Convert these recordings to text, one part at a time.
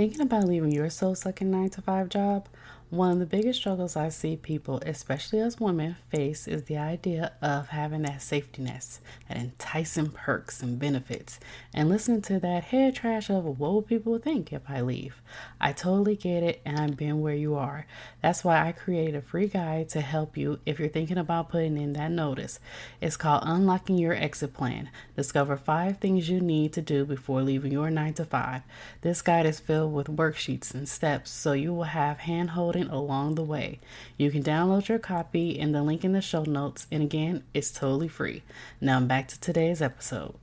Thinking about leaving your soul-sucking 9 to 5 job? One of the biggest struggles I see people, especially as women, face is the idea of having that safety net, that enticing perks and benefits, and listening to that head trash of what will people think if I leave. I totally get it, and I've been where you are. That's why I created a free guide to help you if you're thinking about putting in that notice. It's called Unlocking Your Exit Plan. Discover 5 things you need to do before leaving your 9 to 5. This guide is filled with worksheets and steps so you will have hand holding along the way. You can download your copy in the link in the show notes, and again, it's totally free. Now back to today's episode.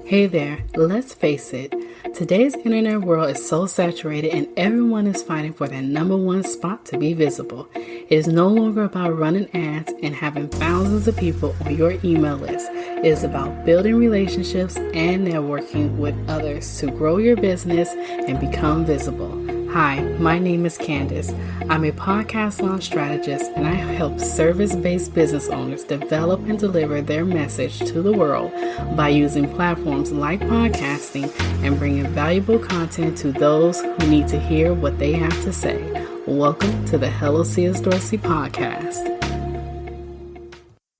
Hey there, let's face it, today's internet world is so saturated and everyone is fighting for that number one spot to be visible. It is no longer about running ads and having thousands of people on your email list. It is about building relationships and networking with others to grow your business and become visible. Hi, my name is Candace. I'm a podcast launch strategist and I help service-based business owners develop and deliver their message to the world by using platforms like podcasting and bringing valuable content to those who need to hear what they have to say. Welcome to the Hello C.S. Dorsey podcast.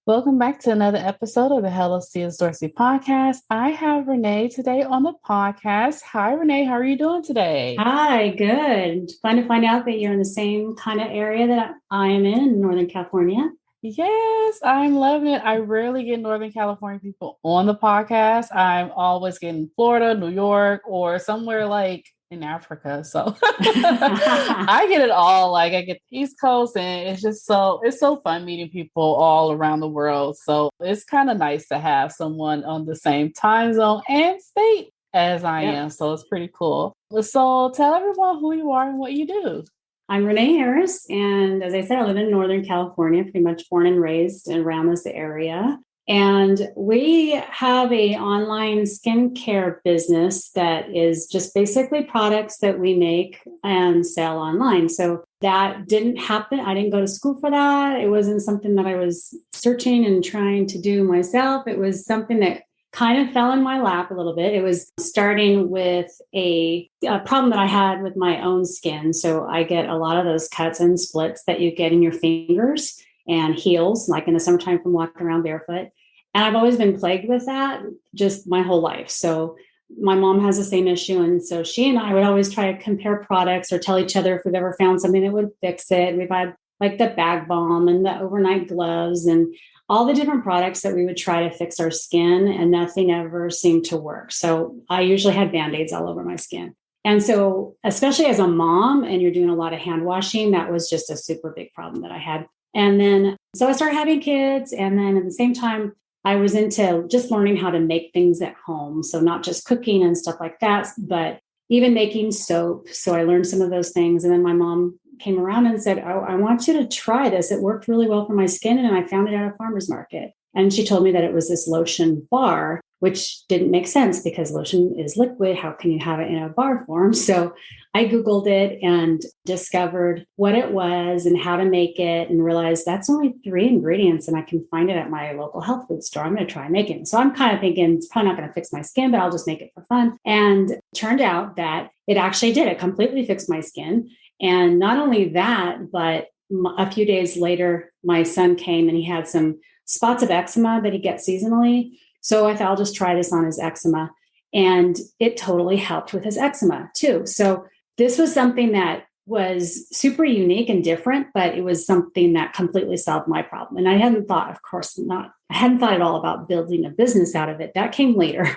Welcome back to another episode of the Hello C.S. Dorsey podcast. I have Renee today on the podcast. Hi, Renee. How are you doing today? Hi, good. Fun to find out that you're in the same kind of area that I am in Northern California. Yes, I'm loving it. I rarely get Northern California people on the podcast. I'm always getting Florida, New York, or somewhere like in Africa. So I get it all. Like I get the East Coast, and it's so fun meeting people all around the world. So it's kind of nice to have someone on the same time zone and state as I am. So it's pretty cool. So tell everyone who you are and what you do. I'm Renee Harris, and as I said, I live in Northern California, pretty much born and raised around this area. And we have an online skincare business that is just basically products that we make and sell online. So that didn't happen. I didn't go to school for that. It wasn't something that I was searching and trying to do myself. It was something that kind of fell in my lap a little bit. It was starting with a problem that I had with my own skin. So I get a lot of those cuts and splits that you get in your fingers and heels, like in the summertime from walking around barefoot. And I've always been plagued with that just my whole life. So my mom has the same issue. And so she and I would always try to compare products or tell each other if we've ever found something that would fix it. We've had like the bag balm and the overnight gloves and all the different products that we would try to fix our skin, and nothing ever seemed to work. So I usually had Band-Aids all over my skin. And so, especially as a mom and you're doing a lot of hand washing, that was just a super big problem that I had. And then, so I started having kids. And then at the same time, I was into just learning how to make things at home. So not just cooking and stuff like that, but even making soap. So I learned some of those things. And then my mom came around and said, "Oh, I want you to try this. It worked really well for my skin." And I found it at a farmer's market. And she told me that it was this lotion bar, which didn't make sense because lotion is liquid. How can you have it in a bar form? So I Googled it and discovered what it was and how to make it and realized that's only 3 ingredients and I can find it at my local health food store. I'm going to try making it. So I'm kind of thinking it's probably not going to fix my skin, but I'll just make it for fun. And it turned out that it actually did. It completely fixed my skin. And not only that, but a few days later, my son came and he had some spots of eczema that he gets seasonally. So I thought I'll just try this on his eczema. And it totally helped with his eczema too. So this was something that was super unique and different, but it was something that completely solved my problem. And I hadn't thought, of course not, I hadn't thought at all about building a business out of it. That came later.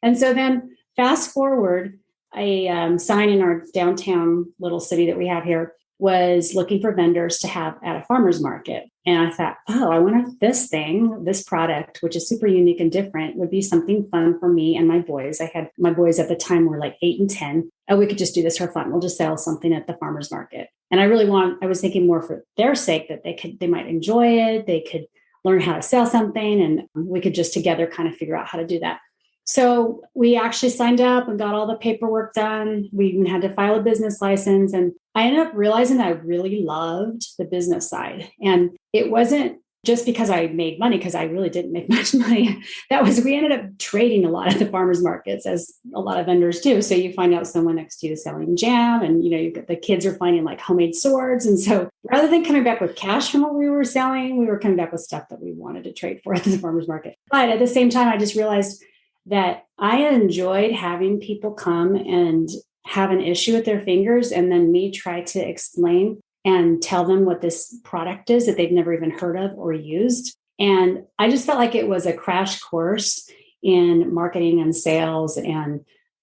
And so then fast forward, a sign in our downtown little city that we have here was looking for vendors to have at a farmer's market. And I thought, oh, I wonder if this product, which is super unique and different, would be something fun for me and my boys. I had my boys at the time were like 8 and 10. Oh, we could just do this for fun. We'll just sell something at the farmer's market. And I was thinking more for their sake that they might enjoy it. They could learn how to sell something and we could just together kind of figure out how to do that. So we actually signed up and got all the paperwork done. We even had to file a business license. And I ended up realizing that I really loved the business side. And it wasn't just because I made money, because I really didn't make much money. We ended up trading a lot at the farmers markets, as a lot of vendors do. So you find out someone next to you is selling jam, and you got the kids are finding like homemade swords. And so rather than coming back with cash from what we were selling, we were coming back with stuff that we wanted to trade for at the farmers market. But at the same time, I just realized that I enjoyed having people come and have an issue with their fingers, and then me try to explain and tell them what this product is that they've never even heard of or used. And I just felt like it was a crash course in marketing and sales and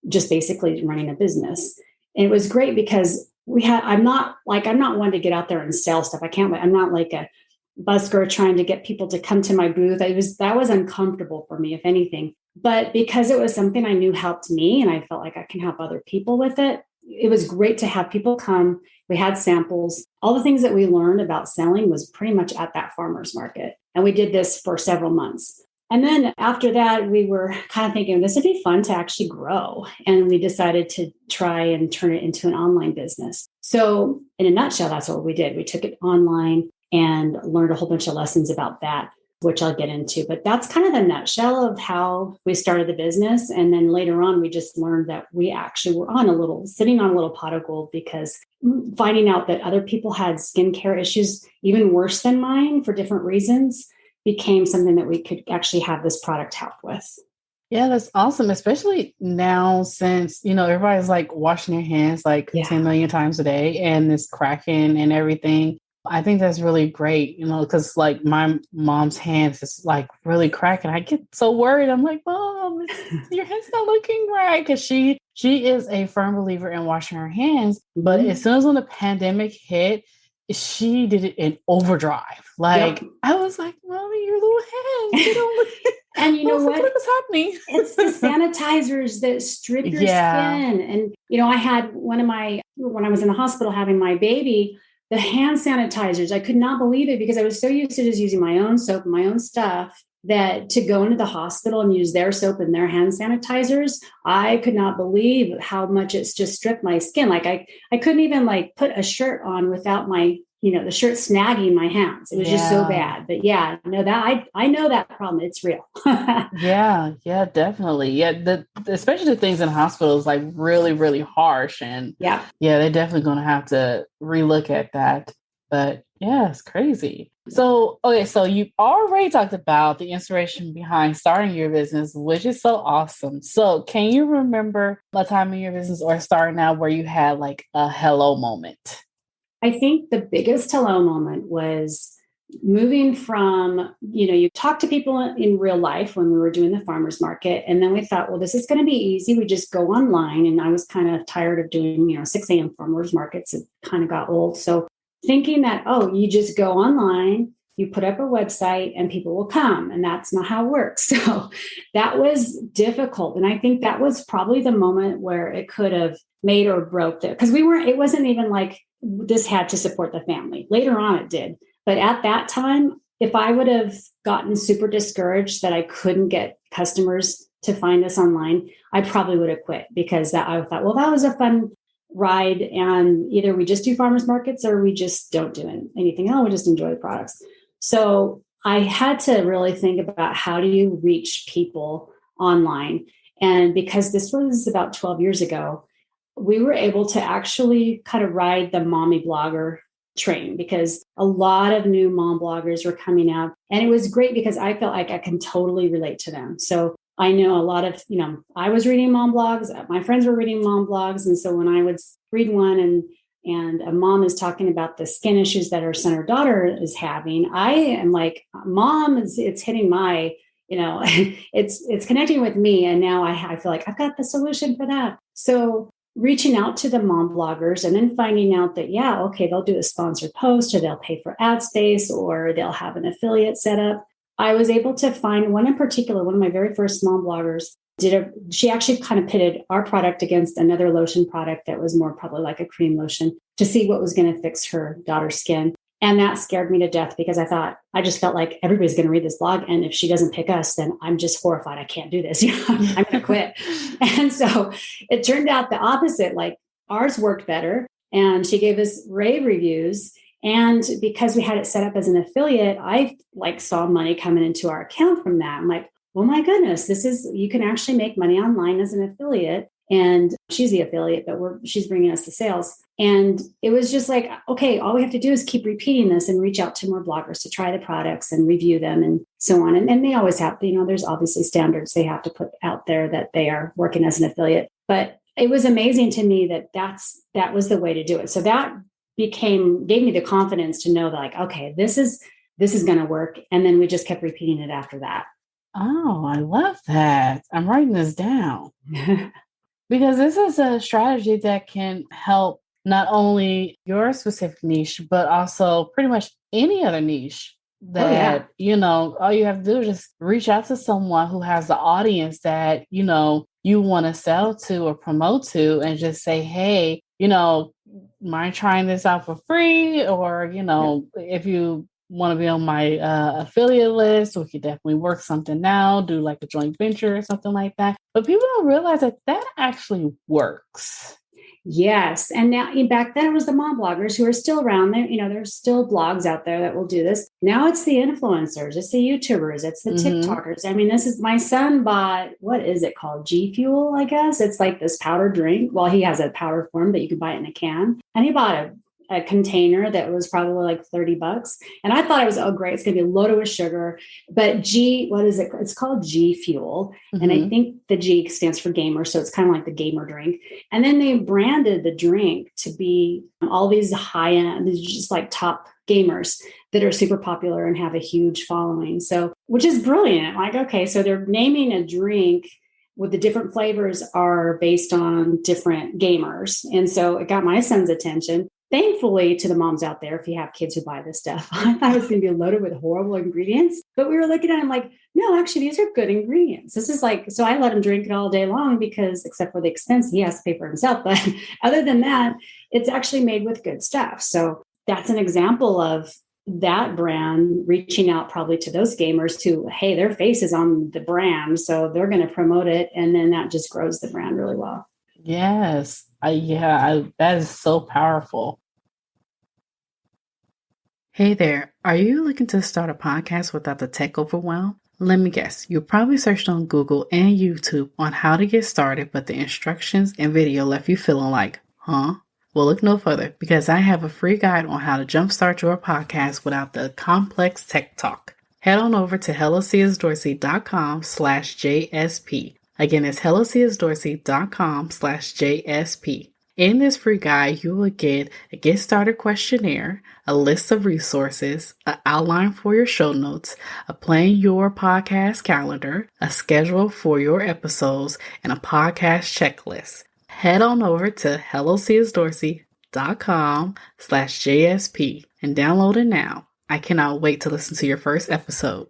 just basically running a business. And it was great because I'm not one to get out there and sell stuff. I'm not like a busker trying to get people to come to my booth. That was uncomfortable for me, if anything. But because it was something I knew helped me, and I felt like I can help other people with it, it was great to have people come. We had samples. All the things that we learned about selling was pretty much at that farmer's market. And we did this for several months. And then after that, we were kind of thinking this would be fun to actually grow. And we decided to try and turn it into an online business. So in a nutshell, that's what we did. We took it online and learned a whole bunch of lessons about that, which I'll get into. But that's kind of the nutshell of how we started the business. And then later on, we just learned that we actually were sitting on a little pot of gold, because finding out that other people had skincare issues even worse than mine for different reasons became something that we could actually have this product help with. Yeah, that's awesome. Especially now, since, everybody's like washing their hands like 10 million times a day, and this cracking and everything. I think that's really great, because like my mom's hands is like really cracking. I get so worried. I'm like, Mom, your hand's not looking right. Because she is a firm believer in washing her hands. But as soon as when the pandemic hit, she did it in overdrive. Like, I was like, Mommy, your little hands, they don't look. And you know what? What is happening? It's the sanitizers that strip your skin. And, I had when I was in the hospital having my baby, the hand sanitizers, I could not believe it, because I was so used to just using my own soap and my own stuff, that to go into the hospital and use their soap and their hand sanitizers, I could not believe how much it's just stripped my skin. Like I couldn't even like put a shirt on without my, the shirt snagging my hands. It was just so bad. But yeah, I know that problem. It's real. Yeah, definitely. Yeah. Especially the things in hospitals, like really, really harsh. And they're definitely going to have to relook at that. But yeah, it's crazy. So, okay. So you already talked about the inspiration behind starting your business, which is so awesome. So can you remember a time in your business or starting out where you had like a hello moment? I think the biggest hello moment was moving from, you talk to people in real life when we were doing the farmers market. And then we thought, well, this is going to be easy. We just go online. And I was kind of tired of doing, 6 a.m. farmers markets. It kind of got old. So thinking that, you just go online, you put up a website and people will come. And that's not how it works. So that was difficult. And I think that was probably the moment where it could have made or broke it. Because it wasn't even like this had to support the family. Later on it did. But at that time, if I would have gotten super discouraged that I couldn't get customers to find us online, I probably would have quit, because I thought, well, that was a fun ride. And either we just do farmers markets or we just don't do anything else. We just enjoy the products. So I had to really think about, how do you reach people online? And because this was about 12 years ago, we were able to actually kind of ride the mommy blogger train, because a lot of new mom bloggers were coming out. And it was great because I felt like I can totally relate to them. So I know a lot of, I was reading mom blogs, my friends were reading mom blogs. And so when I would read one and a mom is talking about the skin issues that her son or daughter is having, I am like, Mom, it's hitting my, it's connecting with me. And now I feel like I've got the solution for that. So reaching out to the mom bloggers and then finding out that, they'll do a sponsored post, or they'll pay for ad space, or they'll have an affiliate set up. I was able to find one in particular, one of my very first mom bloggers she actually kind of pitted our product against another lotion product that was more probably like a cream lotion, to see what was going to fix her daughter's skin. And that scared me to death, because I just felt like everybody's going to read this blog. And if she doesn't pick us, then I'm just horrified. I can't do this. I'm going to quit. And so it turned out the opposite. Like, ours worked better, and she gave us rave reviews. And because we had it set up as an affiliate, I saw money coming into our account from that. I'm like, oh my goodness, you can actually make money online as an affiliate. And she's the affiliate, but she's bringing us the sales. And it was just like, okay, all we have to do is keep repeating this and reach out to more bloggers to try the products and review them and so on. And they always have, there's obviously standards they have to put out there that they are working as an affiliate. But it was amazing to me that was the way to do it. So that gave me the confidence to know that, like, okay, this is going to work. And then we just kept repeating it after that. Oh, I love that. I'm writing this down because this is a strategy that can help not only your specific niche, but also pretty much any other niche that, all you have to do is just reach out to someone who has the audience that, you want to sell to or promote to, and just say, hey, mind trying this out for free? Or, if you want to be on my affiliate list, we could definitely work something out, do like a joint venture or something like that. But people don't realize that actually works. Yes. And now, back then it was the mom bloggers who are still around there. There's still blogs out there that will do this. Now it's the influencers, it's the YouTubers, it's the TikTokers. I mean, my son bought, what is it called? G Fuel, I guess. It's like this powder drink. Well, he has a powder form that you can buy it in a can. And he bought a container that was probably like $30. And I thought it was, oh, great, it's going to be loaded with sugar. But what is it? It's called G Fuel. And I think the G stands for gamer. So it's kind of like the gamer drink. And then they branded the drink to be all these high-end, just like top gamers that are super popular and have a huge following. So, which is brilliant. Like, okay, so they're naming a drink with the different flavors are based on different gamers. And so it got my son's attention. Thankfully, to the moms out there, if you have kids who buy this stuff, I thought it was going to be loaded with horrible ingredients. But we were looking at it, I'm like, no, actually, these are good ingredients. This is like, so I let him drink it all day long because, except for the expense, he has to pay for himself. But other than that, it's actually made with good stuff. So that's an example of that brand reaching out probably to those gamers who, hey, their face is on the brand, so they're going to promote it. And then that just grows the brand really well. Yes. That is so powerful. Hey there. Are you looking to start a podcast without the tech overwhelm? Let me guess. You probably searched on Google and YouTube on how to get started, but the instructions and video left you feeling like, huh? Well, look no further, because I have a free guide on how to jumpstart your podcast without the complex tech talk. Head on over to hellociasdorsey.com/JSP. Again, it's hellociasdorsey.com/JSP. In this free guide, you will get a get started questionnaire, a list of resources, an outline for your show notes, a plan your podcast calendar, a schedule for your episodes, and a podcast checklist. Head on over to hellociasdorsey.com/JSP and download it now. I cannot wait to listen to your first episode.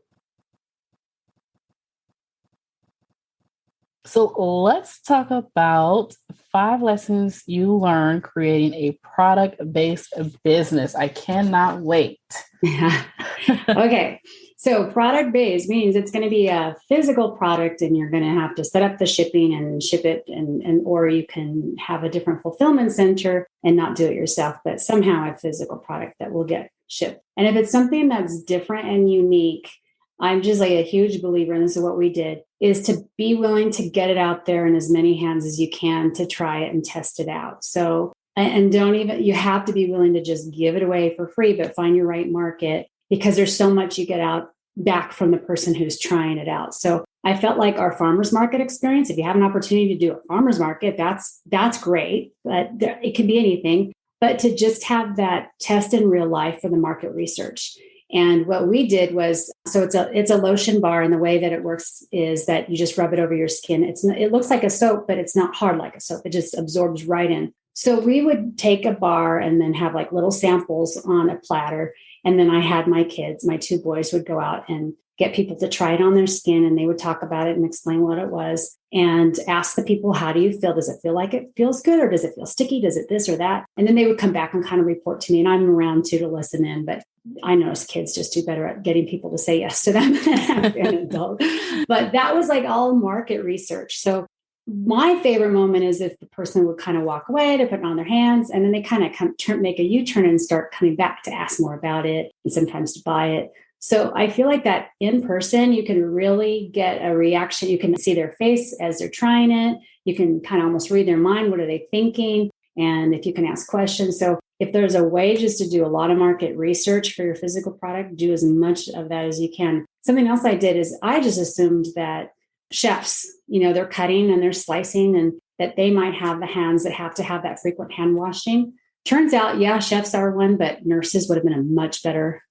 So let's talk about 5 lessons you learned creating a product-based business. I cannot wait. Okay. So product-based means it's going to be a physical product and you're going to have to set up the shipping and ship it or you can have a different fulfillment center and not do it yourself, but somehow a physical product that will get shipped. And if it's something that's different and unique, I'm just like a huge believer, and this is what we did, is to be willing to get it out there in as many hands as you can to try it and test it out. So, and you have to be willing to just give it away for free, but find your right market, because there's so much you get out back from the person who's trying it out. So I felt like our farmers market experience, if you have an opportunity to do a farmers market, that's great, but it could be anything, but to just have that test in real life for the market research. And what we did was, so it's a lotion bar, and the way that it works is that you just rub it over your skin. It looks like a soap, but it's not hard like a soap. It just absorbs right in. So we would take a bar and then have like little samples on a platter. And then I had my kids, my 2 boys would go out and get people to try it on their skin, and they would talk about it and explain what it was and ask the people, how do you feel? Does it feel like it feels good, or does it feel sticky? Does it this or that? And then they would come back and kind of report to me, and I'm around too to listen in, but I notice kids just do better at getting people to say yes to them than an adult. But that was like all market research. So My favorite moment is if the person would kind of walk away, they're putting on their hands, and then they kind of make a U-turn and start coming back to ask more about it and sometimes to buy it. So I feel like that in person, you can really get a reaction. You can see their face as they're trying it. You can kind of almost read their mind. What are they thinking? And if you can ask questions. So if there's a way just to do a lot of market research for your physical product, do as much of that as you can. Something else I did is I just assumed that chefs, they're cutting and they're slicing and that they might have the hands that have to have that frequent hand washing. Turns out, yeah, chefs are one, but nurses would have been a much better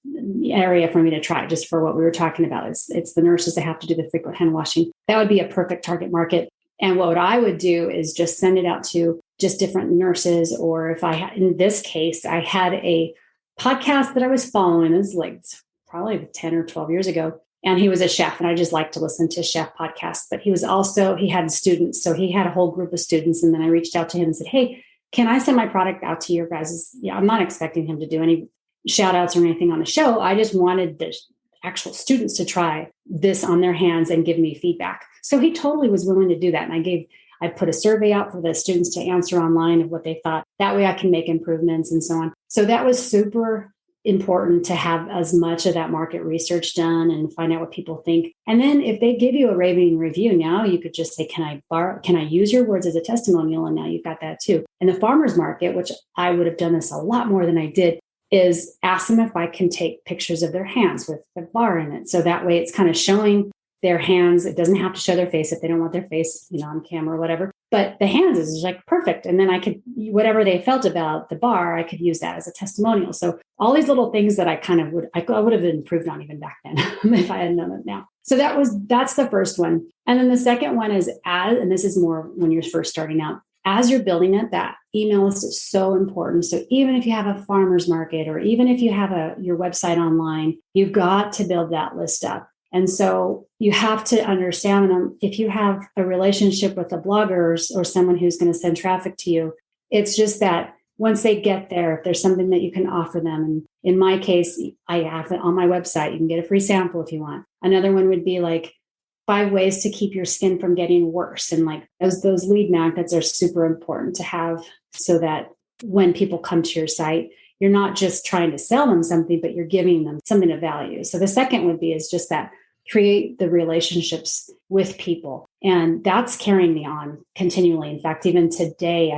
area for me to try just for what we were talking about. It's the nurses that have to do the frequent hand washing. That would be a perfect target market. And what I would do is just send it out to just different nurses. Or if in this case, I had a podcast that I was following. It was like probably 10 or 12 years ago. And he was a chef, and I just like to listen to chef podcasts. But he had students. So he had a whole group of students. And then I reached out to him and said, hey, can I send my product out to your guys'? Yeah, I'm not expecting him to do any shout outs or anything on the show. I just wanted the actual students to try this on their hands and give me feedback. So he totally was willing to do that. And I put a survey out for the students to answer online of what they thought. That way I can make improvements and so on. So that was super important to have as much of that market research done and find out what people think. And then if they give you a raving review, now you could just say, can I use your words as a testimonial? And now you've got that too. And the farmer's market, which I would have done this a lot more than I did, is ask them if I can take pictures of their hands with the bar in it. So that way it's kind of showing their hands. It doesn't have to show their face if they don't want their face, on camera or whatever. But the hands is like perfect. And then I could, whatever they felt about the bar, I could use that as a testimonial. So all these little things that I would have improved on even back then if I had known it now. So that's the first one. And then the second one is and this is more when you're first starting out, as you're building it, that email list is so important. So even if you have a farmer's market, or even if you have your website online, you've got to build that list up. And so you have to understand if you have a relationship with a blogger or someone who's going to send traffic to you, it's just that once they get there, if there's something that you can offer them. And in my case, I have it on my website. You can get a free sample if you want. Another one would be like 5 ways to keep your skin from getting worse. And like those lead magnets are super important to have so that when people come to your site, you're not just trying to sell them something, but you're giving them something of value. So the second would be is just that create the relationships with people. And that's carrying me on continually. In fact, even today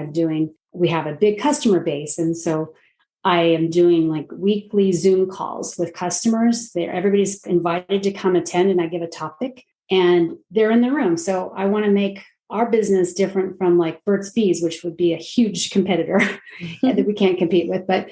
we have a big customer base. And so I am doing like weekly Zoom calls with customers. Everybody's invited to come attend, and I give a topic and they're in the room. So I want to make our business different from like Burt's Bees, which would be a huge competitor that we can't compete with. But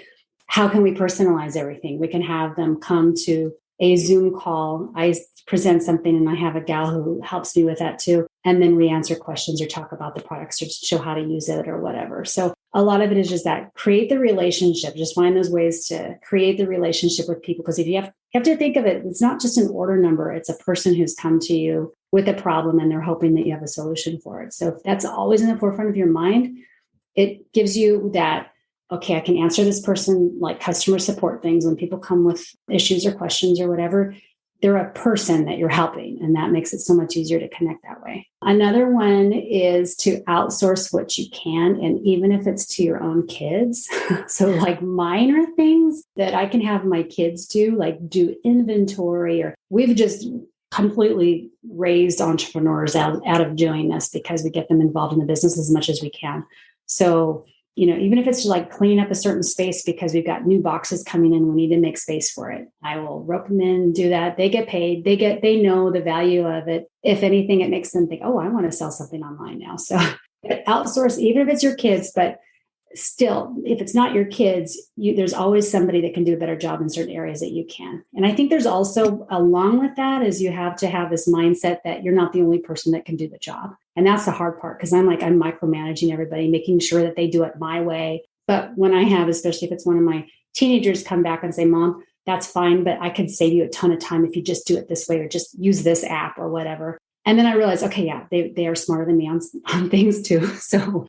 how can we personalize everything? We can have them come to a Zoom call. I present something and I have a gal who helps me with that too. And then we answer questions or talk about the products or show how to use it or whatever. So a lot of it is just that create the relationship, just find those ways to create the relationship with people. Because if you have to think of it, it's not just an order number. It's a person who's come to you with a problem and they're hoping that you have a solution for it. So if that's always in the forefront of your mind, it gives you that, okay, I can answer this person like customer support things when people come with issues or questions or whatever. They're a person that you're helping, and that makes it so much easier to connect that way. Another one is to outsource what you can, and even if it's to your own kids. So like minor things that I can have my kids do, like do inventory, or we've just completely raised entrepreneurs out of doing this because we get them involved in the business as much as we can. So even if it's like cleaning up a certain space because we've got new boxes coming in, we need to make space for it. I will rope them in, do that. They get paid. They know the value of it. If anything, it makes them think, oh, I want to sell something online now. So outsource, even if it's your kids, but still, if it's not your kids, there's always somebody that can do a better job in certain areas that you can. And I think there's also, along with that, is you have to have this mindset that you're not the only person that can do the job. And that's the hard part, because I'm micromanaging everybody, making sure that they do it my way. But when I have, especially if it's one of my teenagers come back and say, Mom, that's fine, but I could save you a ton of time if you just do it this way or just use this app or whatever. And then I realized, okay, yeah, they are smarter than me on things too. So,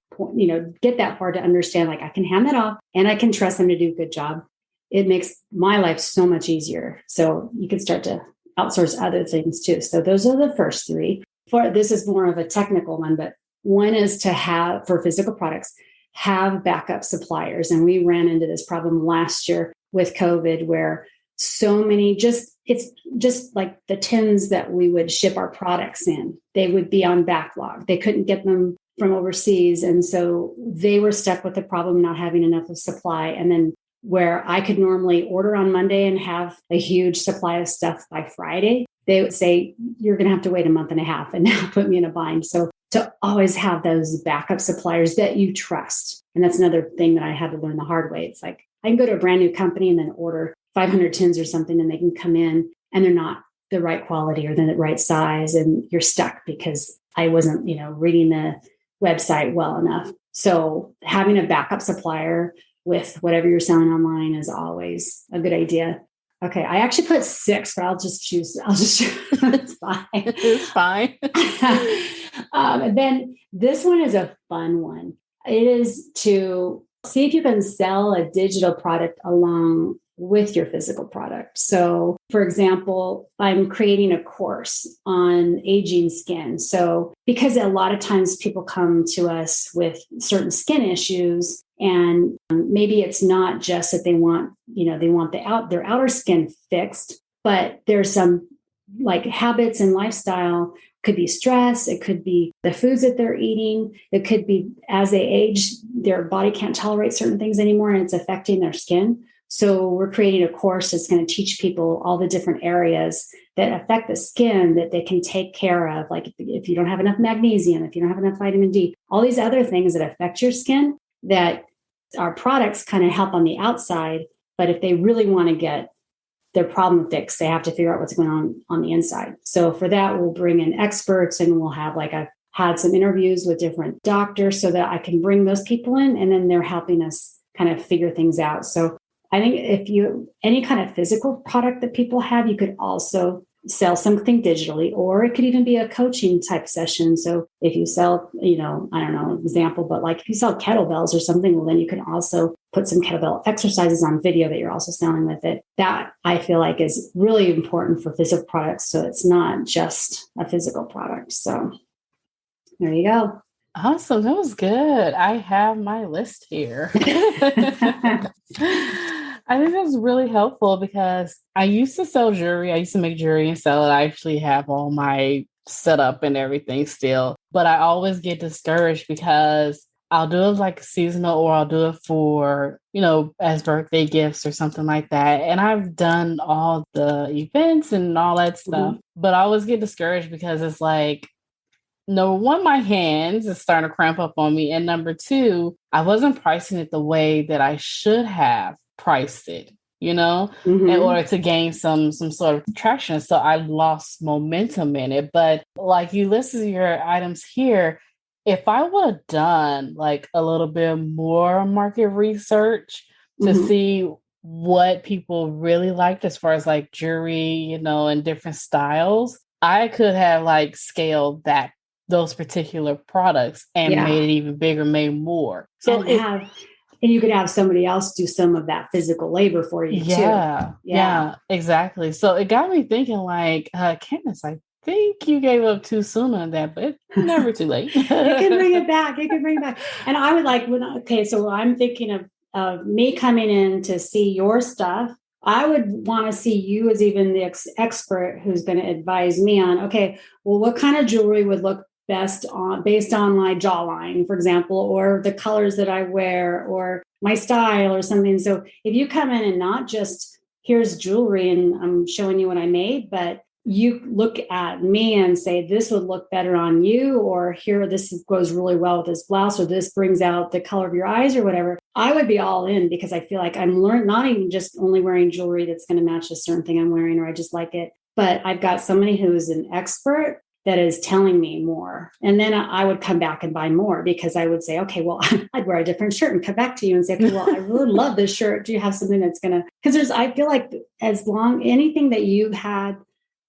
get that far to understand, like I can hand that off and I can trust them to do a good job. It makes my life so much easier. So you can start to outsource other things too. So those are the first 3. This is more of a technical one, but One is to have, for physical products, have backup suppliers. And we ran into this problem last year with COVID where so many it's just like the tins that we would ship our products in, they would be on backlog. They couldn't get them from overseas. And so they were stuck with the problem not having enough of supply. And then where I could normally order on Monday and have a huge supply of stuff by Friday, they would say, you're going to have to wait a month and a half and now put me in a bind. So to always have those backup suppliers that you trust. And that's another thing that I had to learn the hard way. It's like I can go to a brand new company and then order 500 tins or something, and they can come in and they're not the right quality or the right size. And you're stuck because I wasn't, reading the website well enough. So having a backup supplier with whatever you're selling online is always a good idea. Okay, I actually put 6, but I'll just choose. It's fine. It's fine. And then this one is a fun one. It is to see if you can sell a digital product along with your physical product. So, for example, I'm creating a course on aging skin. So, because a lot of times people come to us with certain skin issues, and maybe it's not just that they want their outer skin fixed, but there's some like habits and lifestyle. Could be stress. It could be the foods that they're eating. It could be as they age, their body can't tolerate certain things anymore, and it's affecting their skin. So we're creating a course that's going to teach people all the different areas that affect the skin that they can take care of. Like if you don't have enough magnesium, if you don't have enough vitamin D, all these other things that affect your skin that our products kind of help on the outside. But if they really want to get their problem fixed, they have to figure out what's going on the inside. So for that, we'll bring in experts, and we'll have I've had some interviews with different doctors so that I can bring those people in, and then they're helping us kind of figure things out. So I think if any kind of physical product that people have, you could also sell something digitally, or it could even be a coaching type session. So if you sell, I don't know, example, but like if you sell kettlebells or something, well, then you can also put some kettlebell exercises on video that you're also selling with it. That I feel like is really important for physical products. So it's not just a physical product. So there you go. Awesome. That was good. I have my list here. I think that's really helpful because I used to sell jewelry. I used to make jewelry and sell it. I actually have all my setup and everything still, but I always get discouraged because I'll do it like seasonal, or I'll do it for, as birthday gifts or something like that. And I've done all the events and all that stuff, but I always get discouraged because it's like, number one, my hands is starting to cramp up on me. And number two, I wasn't pricing it the way that I should have priced it, in order to gain some sort of traction. So I lost momentum in it. But like you listed your items here, if I would have done like a little bit more market research to see what people really liked as far as like jewelry, and different styles, I could have like scaled those particular products and made it even bigger, made more. So and you could have somebody else do some of that physical labor for you too. Yeah, exactly. So it got me thinking like, Candace, I think you gave up too soon on that, but it's never too late. You can bring it back. And I would so I'm thinking of me coming in to see your stuff. I would want to see you as even the expert who's going to advise me on, okay, well, what kind of jewelry would look based on my jawline, for example, or the colors that I wear or my style or something. So if you come in and not just here's jewelry and I'm showing you what I made, but you look at me and say, this would look better on you, or here, this goes really well with this blouse, or this brings out the color of your eyes or whatever, I would be all in because I feel like I'm not even just only wearing jewelry that's going to match a certain thing I'm wearing, or I just like it, but I've got somebody who is an expert that is telling me more. And then I would come back and buy more because I would say, okay, well, I'd wear a different shirt and come back to you and say, okay, well, I really love this shirt. Do you have something that's going to, because I feel like anything that you've had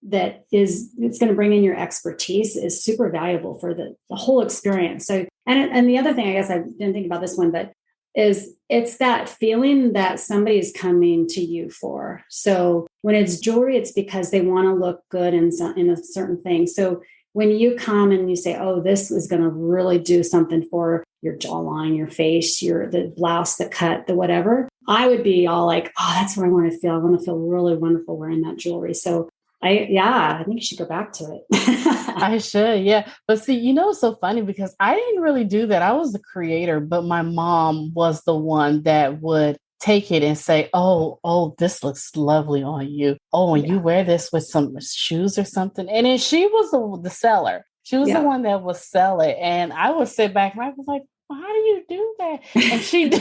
it's going to bring in your expertise is super valuable for the whole experience. So, and the other thing, I guess I didn't think about this one, but it's that feeling that somebody is coming to you for. So when it's jewelry, it's because they want to look good in a certain thing. So when you come and you say, oh, this is going to really do something for your jawline, your face, the blouse, the cut, the whatever, I would be all like, oh, that's what I want to feel. I want to feel really wonderful wearing that jewelry. So I think you should go back to it. I should, yeah. But see, it's so funny because I didn't really do that. I was the creator, but my mom was the one that would take it and say, oh, this looks lovely on you. Oh, and you wear this with some shoes or something. And then she was the seller. She was the one that would sell it. And I would sit back and I was like, well, how do you do that? And she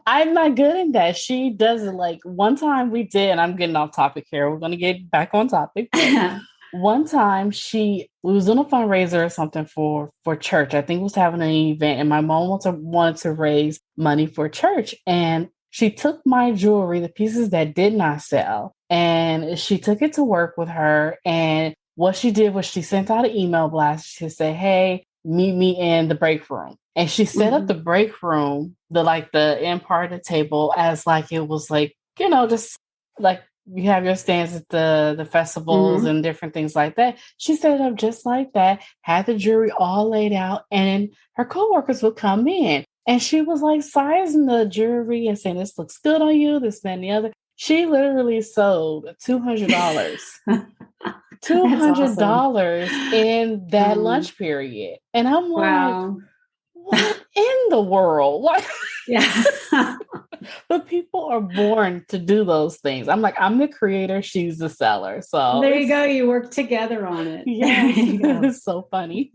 I'm not good in that. She does it. Like one time we did, and I'm getting off topic here. We're going to get back on topic. One time we was doing a fundraiser or something for church. I think it was having an event, and my mom wanted to raise money for church. And she took my jewelry, the pieces that did not sell, and she took it to work with her. And what she did was she sent out an email blast to say, hey, meet me in the break room. And she set up the break room, the end part of the table as like, it was like, just like you have your stands at the festivals and different things like that. She set it up just like that, had the jewelry all laid out, and her coworkers would come in. And she was like sizing the jewelry and saying, this looks good on you, this, that, and the other. She literally sold $200. $200 awesome. In that lunch period. And I'm like, what in the world? Like, but people are born to do those things. I'm like, I'm the creator, she's the seller. So there you go. You work together on it. Yeah, it's so funny.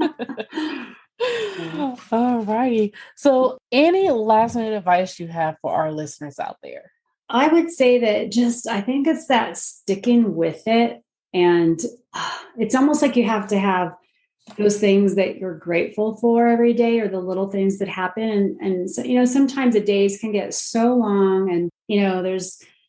All righty. So any last minute advice you have for our listeners out there? I would say that I think it's that sticking with it. And it's almost like you have to have those things that you're grateful for every day, or the little things that happen. And so, sometimes the days can get so long, and,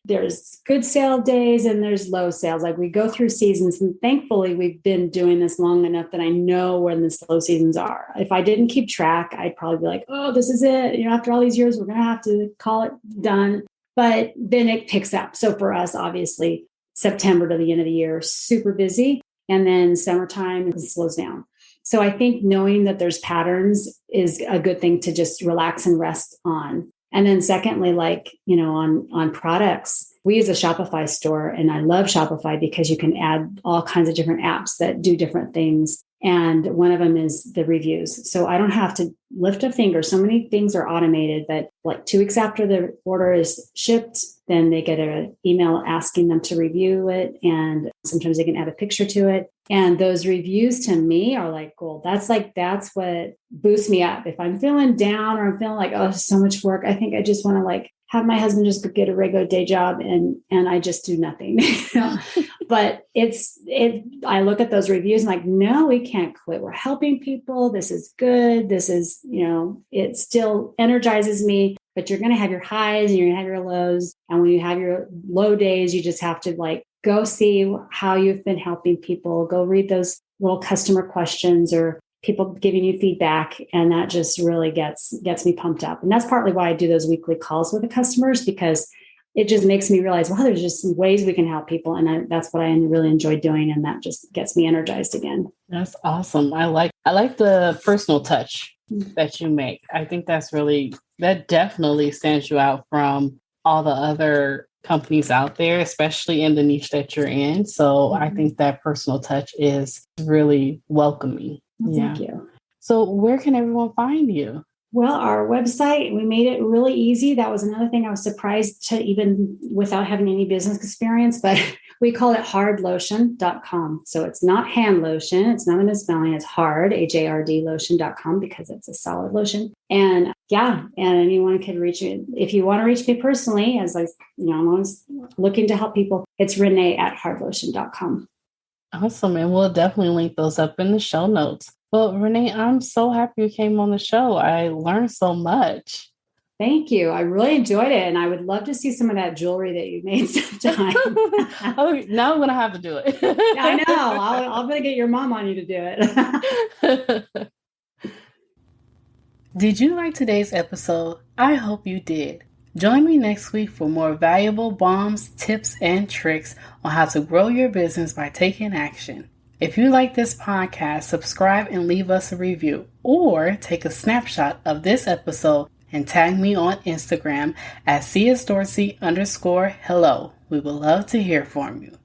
there's good sale days and there's low sales. Like we go through seasons, and thankfully we've been doing this long enough that I know when the slow seasons are. If I didn't keep track, I'd probably be like, oh, this is it. After all these years, we're going to have to call it done. But then it picks up. So for us, obviously, September to the end of the year, super busy. And then summertime, it slows down. So I think knowing that there's patterns is a good thing to just relax and rest on. And then secondly, on products, we use a Shopify store, and I love Shopify because you can add all kinds of different apps that do different things. And one of them is the reviews. So I don't have to lift a finger. So many things are automated that like 2 weeks after the order is shipped, then they get an email asking them to review it. And sometimes they can add a picture to it. And those reviews to me are like gold. That's what boosts me up. If I'm feeling down, or I'm feeling like, oh, there's so much work, I think I just want to have my husband just get a regular day job and I just do nothing. But I look at those reviews and like, no, we can't quit. We're helping people. This is good. This is, it still energizes me, but you're going to have your highs and you're going to have your lows. And when you have your low days, you just have to go see how you've been helping people, go read those little customer questions or people giving you feedback. And that just really gets me pumped up. And that's partly why I do those weekly calls with the customers, because it just makes me realize, wow, there's just ways we can help people. And that's what I really enjoy doing. And that just gets me energized again. That's awesome. I like the personal touch that you make. I think that definitely stands you out from all the other companies out there, especially in the niche that you're in. So I think that personal touch is really welcoming. Thank you. So where can everyone find you? Well, our website, we made it really easy. That was another thing I was surprised to, even without having any business experience, but we call it hardlotion.com. So it's not hand lotion. It's not a misspelling. It's hard, HARD lotion.com, because it's a solid lotion. And and anyone can reach me. If you want to reach me personally, as I'm always looking to help people, it's Renee at hardlotion.com. Awesome. And we'll definitely link those up in the show notes. Well, Renee, I'm so happy you came on the show. I learned so much. Thank you. I really enjoyed it. And I would love to see some of that jewelry that you made sometime. Now I'm going to have to do it. I know. I'm going to get your mom on you to do it. Did you like today's episode? I hope you did. Join me next week for more valuable bombs, tips, and tricks on how to grow your business by taking action. If you like this podcast, subscribe and leave us a review, or take a snapshot of this episode and tag me on Instagram at csdorsey_hello. We would love to hear from you.